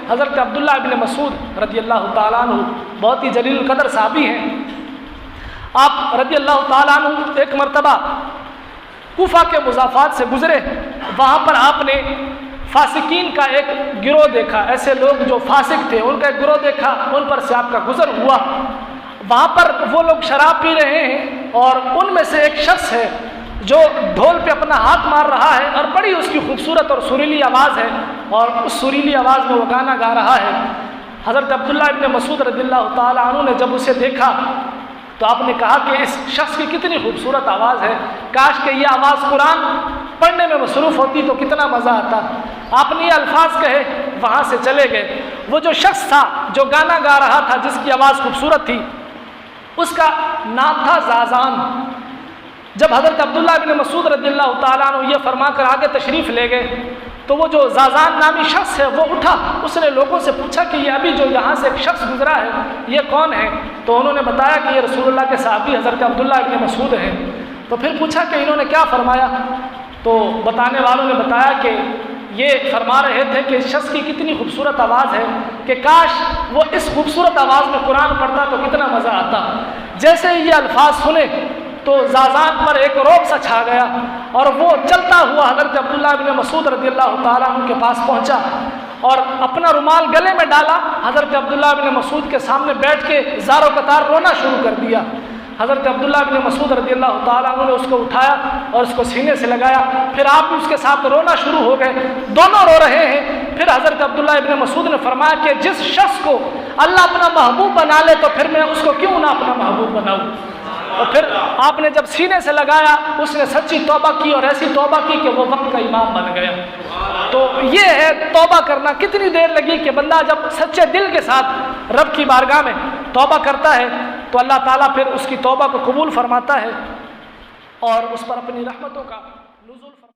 حضرت عبداللہ ابن مسعود رضی اللہ تعالیٰ عنہ بہت ہی جلیل القدر صحابی ہیں۔ آپ رضی اللہ تعالیٰ عنہ ایک مرتبہ کوفہ کے مضافات سے گزرے، وہاں پر آپ نے فاسقین کا ایک گروہ دیکھا، ایسے لوگ جو فاسق تھے ان کا ایک گروہ دیکھا، ان پر سے آپ کا گزر ہوا۔ وہاں پر وہ لوگ شراب پی رہے ہیں اور ان میں سے ایک شخص ہے جو ڈھول پہ اپنا ہاتھ مار رہا ہے اور بڑی اس کی خوبصورت اور سریلی آواز ہے، اور اس سریلی آواز میں وہ گانا گا رہا ہے۔ حضرت عبداللہ ابن مسعود رضی اللہ تعالیٰ عنہ نے جب اسے دیکھا تو آپ نے کہا کہ اس شخص کی کتنی خوبصورت آواز ہے، کاش کہ یہ آواز قرآن پڑھنے میں مصروف ہوتی تو کتنا مزہ آتا۔ آپ نے یہ الفاظ کہے، وہاں سے چلے گئے۔ وہ جو شخص تھا جو گانا گا رہا تھا، جس کی آواز خوبصورت تھی، اس کا نام تھا زازان۔ جب حضرت عبداللہ ابن مسعود رضی اللہ تعالیٰ عنہ یہ فرما کر آگے تشریف لے گئے تو وہ جو زازان نامی شخص ہے وہ اٹھا، اس نے لوگوں سے پوچھا کہ یہ ابھی جو یہاں سے ایک شخص گزرا ہے یہ کون ہے؟ تو انہوں نے بتایا کہ یہ رسول اللہ کے صحابی حضرت عبداللہ ابن مسعود ہیں۔ تو پھر پوچھا کہ انہوں نے کیا فرمایا؟ تو بتانے والوں نے بتایا کہ یہ فرما رہے تھے کہ اس شخص کی کتنی خوبصورت آواز ہے کہ کاش وہ اس خوبصورت آواز میں قرآن پڑھتا تو کتنا مزہ آتا۔ جیسے ہی یہ الفاظ سنے تو زازان پر ایک رعب سا چھا گیا اور وہ چلتا ہوا حضرت عبداللہ ابن مسعود رضی اللہ تعالیٰ عنہ کے پاس پہنچا اور اپنا رومال گلے میں ڈالا، حضرت عبداللہ ابن مسعود کے سامنے بیٹھ کے زار و قطار رونا شروع کر دیا۔ حضرت عبداللہ ابن مسعود رضی اللہ تعالیٰ عنہ نے اس کو اٹھایا اور اس کو سینے سے لگایا، پھر آپ بھی اس کے ساتھ رونا شروع ہو گئے، دونوں رو رہے ہیں۔ پھر حضرت عبداللہ ابن مسعود نے فرمایا کہ جس شخص کو اللہ اپنا محبوب بنا لے تو پھر میں اس کو کیوں نہ اپنا محبوب بناؤں۔ اور پھر آپ نے جب سینے سے لگایا، اس نے سچی توبہ کی اور ایسی توبہ کی کہ وہ وقت کا امام بن گیا۔ تو یہ ہے توبہ کرنا۔ کتنی دیر لگی کہ بندہ جب سچے دل کے ساتھ رب کی بارگاہ میں توبہ کرتا ہے تو اللہ تعالیٰ پھر اس کی توبہ کو قبول فرماتا ہے اور اس پر اپنی رحمتوں کا نزول فرماتا ہے۔